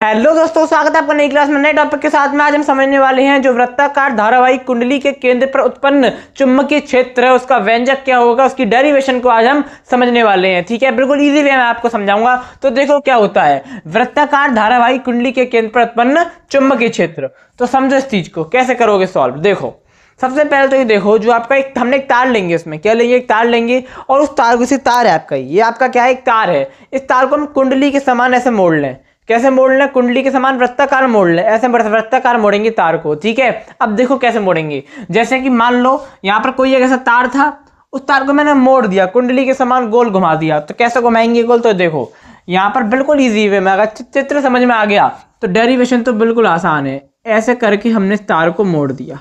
Hello दोस्तों, स्वागत है आपका नई क्लास में नए टॉपिक के साथ में। आज हम समझने वाले हैं जो वृत्ताकार धारावाहिक कुंडली के केंद्र पर उत्पन्न चुंबकीय क्षेत्र है उसका व्यंजक क्या होगा, उसकी डेरिवेशन को आज हम समझने वाले हैं। ठीक है, बिल्कुल इजी वे में आपको समझाऊंगा। तो देखो क्या होता है वृत्ताकार धारावाहिक कुंडली के केंद्र पर उत्पन्न चुंबकीय क्षेत्र। तो समझो इस चीज को कैसे करोगे सॉल्व। देखो सबसे पहले तो ये देखो, जो आपका हमने एक तार लेंगे, इसमें क्या लेंगे, एक तार लेंगे और उस तार किसी तार है आपका, ये आपका क्या है, एक तार है। इस तार को हम कुंडली के समान ऐसे मोड़ लें। कैसे मोड़ लें, कुंडली के समान वृत्ताकार मोड़ लें, ऐसे वृत्ताकार मोड़ेंगे तार को। ठीक है, अब देखो कैसे मोड़ेंगे। जैसे कि मान लो यहाँ पर कोई एक ऐसा तार था, उस तार को मैंने मोड़ दिया, कुंडली के समान गोल घुमा दिया। तो कैसे घुमाएंगे गोल, तो देखो यहाँ पर बिल्कुल इजी वे में, अगर चित्र समझ में आ गया तो डेरिवेशन तो बिल्कुल आसान है। ऐसे करके हमने तार को मोड़ दिया।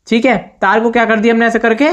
ठीक है, तार को क्या कर दिया हमने, ऐसे करके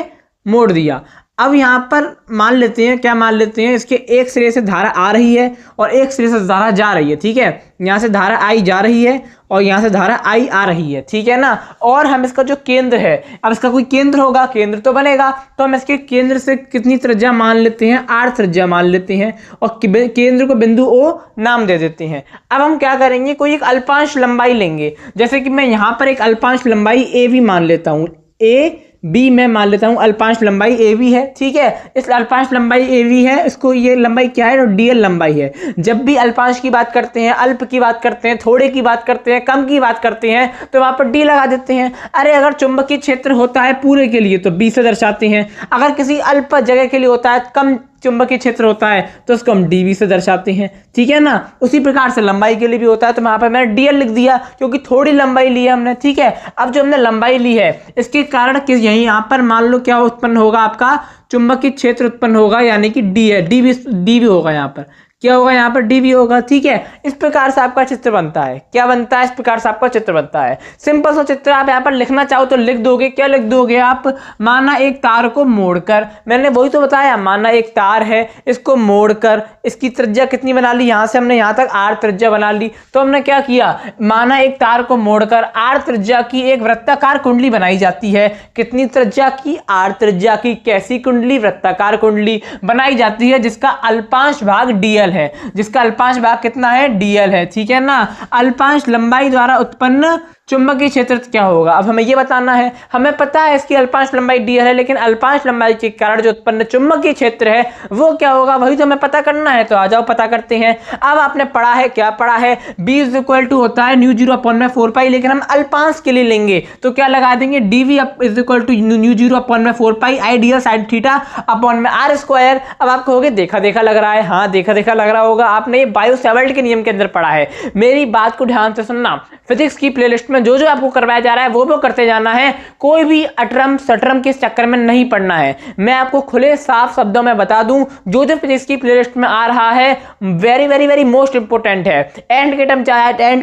मोड़ दिया। अब यहाँ पर मान लेते हैं, क्या मान लेते हैं, इसके एक सिरे से धारा आ रही है और एक सिरे से धारा जा रही है। ठीक है, यहाँ से धारा आई जा रही है और यहाँ से धारा आई आ रही है। ठीक है ना, और हम इसका जो केंद्र है, अब इसका कोई केंद्र होगा, केंद्र तो बनेगा, तो हम इसके केंद्र से कितनी त्रिज्या मान लेते हैं, r त्रिज्या मान लेते हैं और केंद्र को बिंदु O नाम दे देते हैं। अब हम क्या करेंगे, कोई एक अल्पांश लंबाई लेंगे। जैसे कि मैं यहाँ पर एक अल्पांश लंबाई AB मान लेता हूँ, AB मैं मान लेता हूं अल्पांश लंबाई AB है। ठीक है, इस अल्पांश लंबाई AB है, इसको ये लंबाई क्या है, DL लंबाई है। जब भी अल्पांश की बात करते हैं, अल्प की बात करते हैं, थोड़े की बात करते हैं, कम की बात करते हैं, तो वहां पर D लगा देते हैं। अरे अगर चुंबकीय क्षेत्र होता है पूरे के लिए तो B से दर्शाते हैं, अगर किसी अल्प जगह के लिए होता है, कम चुंबकीय क्षेत्र होता है, तो उसको हम dV से दर्शाते हैं। ठीक है ना, उसी प्रकार से लंबाई के लिए भी होता है। तो वहां पर मैंने DL लिख दिया क्योंकि थोड़ी लंबाई ली है हमने। ठीक है, अब जो हमने लंबाई ली है इसके कारण किस यही यहाँ पर मान लो क्या उत्पन्न होगा, आपका चुंबकीय क्षेत्र उत्पन्न होगा, यानी कि D है, DV होगा, यहाँ पर क्या होगा, यहाँ पर DV होगा। ठीक है, इस प्रकार से आपका चित्र बनता है। क्या बनता है, इस प्रकार से आपका चित्र बनता है। सिंपल सा चित्र। आप यहाँ पर लिखना चाहो तो लिख दोगे। क्या लिख दोगे आप, माना एक तार को मोड़कर, मैंने वही तो बताया, माना एक तार है, इसको मोड़कर इसकी त्रिज्या कितनी बना ली, यहाँ से हमने यहाँ तक R त्रिज्या बना ली। तो हमने क्या किया, माना एक तार को मोड़कर R त्रिज्या की एक वृत्ताकार कुंडली बनाई जाती है। कितनी त्रिज्या की, R त्रिज्या की। कैसी कुंडली, वृत्ताकार कुंडली बनाई जाती है जिसका अल्पांश भाग DL है, जिसका अल्पांश भाग कितना है, DL है। ठीक है ना, अल्पांश लंबाई द्वारा उत्पन्न चुंबकीय क्षेत्र क्या होगा। अब हमें यह बताना है, हमें पता है इसकी अल्पांश लंबाई DL है, लेकिन अल्पांश लंबाई के कारण जो उत्पन्न चुंबकीय क्षेत्र है वो क्या होगा, वही तो हमें पता करना है। तो आ जाओ पता करते हैं। अब आपने पढ़ा है, क्या पढ़ा है, B = होता है μ0/4π, लेकिन हम अल्पांश के लिए लेंगे तो क्या लगा देंगे, DV μ0/4π IDL sin θ/r²। अब आप कहोगे देखा देखा लग रहा है। हाँ, देखा देखा लग रहा होगा, आपने ये बायो-सेवर्ट के नियम के अंदर पढ़ा है। मेरी बात को ध्यान से सुनना, फिजिक्स की प्लेलिस्ट में जो जो आपको करवाया जा रहा है वो करते जाना है। कोई भी अटरम सटरम के चक्कर में नहीं पढ़ना है। मैं आपको खुले साफ शब्दों में बता दूं, जो जो फिजिक्स की प्लेलिस्ट में आ रहा है very very very most important है। एंड के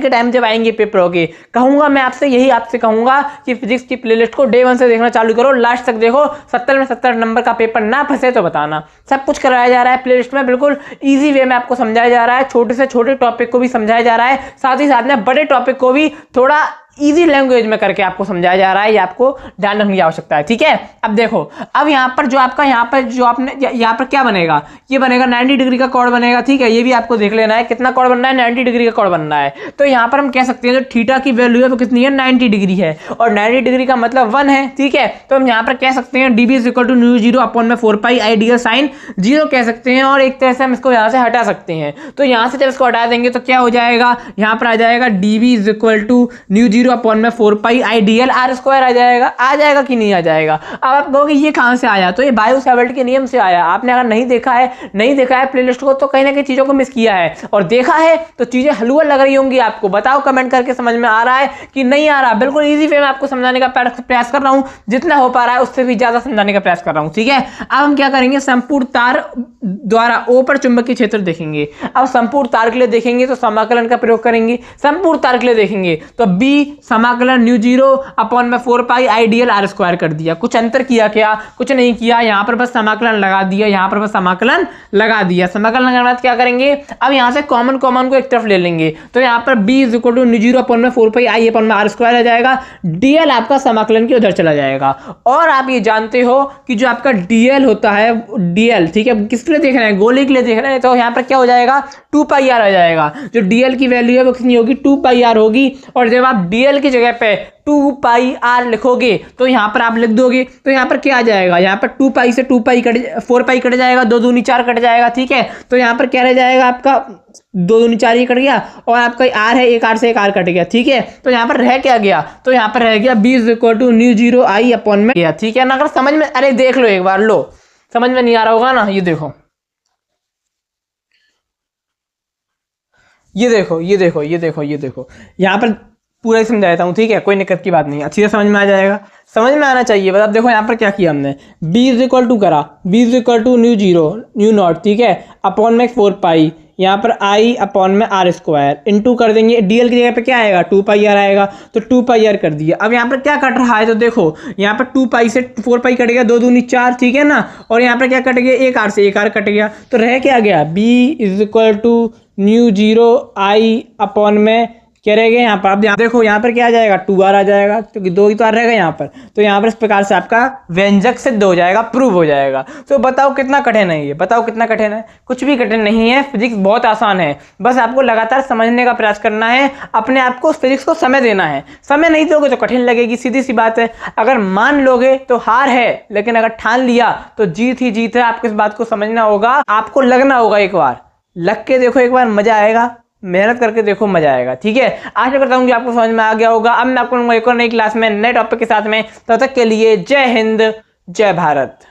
टाइम जब आएंगे पेपरों के, कहूंगा मैं आपसे, यही आपसे कहूंगा कि फिजिक्स की प्लेलिस्ट को डे 1 से देखना चालू करो, लास्ट तक देखो। 70 में 70 नंबर का पेपर ना फंसे तो बताना। सब कुछ कराया जा रहा है प्लेलिस्ट में, बिल्कुल ईजी वे में आपको समझाया जा रहा है। छोटे से छोटे टॉपिक को भी समझाया जा रहा है, साथ ही साथ में बड़े टॉपिक को भी थोड़ा इजी लैंग्वेज में करके आपको समझाया जा रहा है। ये आपको ध्यान रखने की आवश्यकता है। ठीक है, अब देखो, अब यहाँ पर जो आपका यहाँ पर जो आपने यहाँ पर क्या बनेगा, ये बनेगा 90 डिग्री का कोण बनेगा। ठीक है, ये भी आपको देख लेना है कितना कोण बनना है, 90 डिग्री का कोण बनना है। तो यहाँ पर हम कह सकते हैं जो थीटा की वैल्यू है वो कितनी है, 90 डिग्री है, और 90 डिग्री का मतलब 1 है। ठीक है, तो हम यहाँ पर कह सकते हैं DV = μ0/4π IDL sin 0 कह सकते हैं, और एक तरह से हम इसको यहाँ से हटा सकते हैं। तो यहाँ से जब इसको हटा देंगे तो क्या हो जाएगा, यहाँ पर आ जाएगा DV = μ0/4π IDL r² आ जाएगा कि नहीं आ जाएगा। अब आप कहोगे ये कहां से आया, तो ये बायो-सेवर्ट के नियम से आया। आपने अगर नहीं देखा है प्लेलिस्ट को, तो कहीं ना कहीं चीजों को मिस किया है, और देखा है तो चीजें हलवा लग रही होंगी आपको। बताओ कमेंट करके समझ में आ रहा है कि नहीं आ रहा। बिल्कुल इजी वे में आपको समझाने का प्रयास कर रहा हूं, जितना हो पा रहा है उससे भी ज्यादा समझाने का प्रयास कर रहा हूं। ठीक है, अब हम क्या करेंगे, संपूर्ण तार द्वारा O पर चुंबकीय क्षेत्र देखेंगे। अब संपूर्ण तार के लिए देखेंगे तो समाकलन का प्रयोग करेंगे। संपूर्ण तार के लिए देखेंगे तो B समाकलन न्यू जीरो अपॉन में 4 pi I D L R square कर दिया। कुछ अंतर किया क्या? कुछ नहीं किया, यहाँ पर बस समाकलन लगा दिया, यहाँ पर बस समाकलन लगा दिया। समाकलन लगाने के बाद क्या करेंगे, अब यहाँ से कॉमन को एक तरफ ले लेंगे, तो यहाँ पर b is equal to mu zero upon में 4 पाई आई अपॉन में आर स्क्वायर आ जाएगा। डीएल आपका समाकलन के उधर चला जाएगा। और आप ये जानते हो कि जो आपका डीएल होता है, डीएल ठीक है, किसके लिए देख रहे हैं? गोले के लिए देख रहे हैं, तो यहाँ पर क्या हो जाएगा, 2 पाई आर आ जाएगा। जो डीएल की वैल्यू है वो कितनी होगी, 2 पाई आर होगी। और जब आप डीएल की जगह पे 2 पाई आर लिखोगे तो यहाँ पर आप लिख दोगे, तो यहाँ पर क्या आ जाएगा, यहाँ पर 2 पाई से 2 पाई कट 4 पाई कट जाएगा, 2 दूनी 4 कट जाएगा, ठीक है। तो यहाँ पर क्या रह जाएगा आपका, 2 दूनी 4 ही कट गया, और आपका आर है, एक आर से एक आर कट गया, ठीक है। तो यहाँ पर रह क्या गया, तो यहाँ पर रह गया b is equal to mu zero I upon में गया, ठीक है ना। अगर समझ में, अरे देख लो एक बार, लो समझ में नहीं आ रहा होगा ना, ये देखो, ये देखो, ये देखो, ये देखो, ये देखो, यहाँ पर पूरा ही समझा देता हूँ, ठीक है, कोई दिक्कत की बात नहीं, अच्छी से समझ में आ जाएगा, समझ में आना चाहिए। बस अब देखो यहाँ पर क्या किया हमने, b इज इक्वल टू करा, b is equal to mu zero mu naught, ठीक है, अपॉन में 4 पाई, यहाँ पर आई अपॉन में आर स्क्वायर इंटू कर देंगे, डीएल की जगह पे क्या आएगा, 2 पाई आर आएगा, तो 2 पाई आर कर दिया। अब यहाँ पर क्या कट रहा है, तो देखो यहाँ पर 2 पाई से 4 पाई कट गया, 2 दूनी 4, ठीक है ना। और यहाँ पर क्या कट गया, एक आर से एक आर कट गया, तो रह क्या गया, b is equal to mu zero I upon में क्या रहेगा यहाँ पर। अब यहाँ देखो, यहाँ पर क्या आ जाएगा, 2 आर आ जाएगा, क्योंकि 2 ही तो आर रहेगा यहाँ पर। तो यहाँ पर इस प्रकार से आपका व्यंजक सिद्ध हो जाएगा, प्रूव हो जाएगा। तो बताओ कितना कठिन है ये, बताओ कितना कठिन है? कुछ भी कठिन नहीं है, फिजिक्स बहुत आसान है। बस आपको लगातार समझने का प्रयास करना है, अपने आप को फिजिक्स को समय देना है। समय नहीं दोगे तो कठिन लगेगी, सीधी सी बात है। अगर मान लोगे तो हार है, लेकिन अगर ठान लिया तो जीत ही जीत है। आपको इस बात को समझना होगा, आपको लगना होगा, एक बार लग के देखो, एक बार मजा आएगा, मेहनत करके देखो, मजा आएगा, ठीक है। आशा करता हूँ कि आपको समझ में आ गया होगा। अब मैं आपको एक और नई क्लास में नए टॉपिक के साथ में, तब तक के लिए जय हिंद, जय भारत।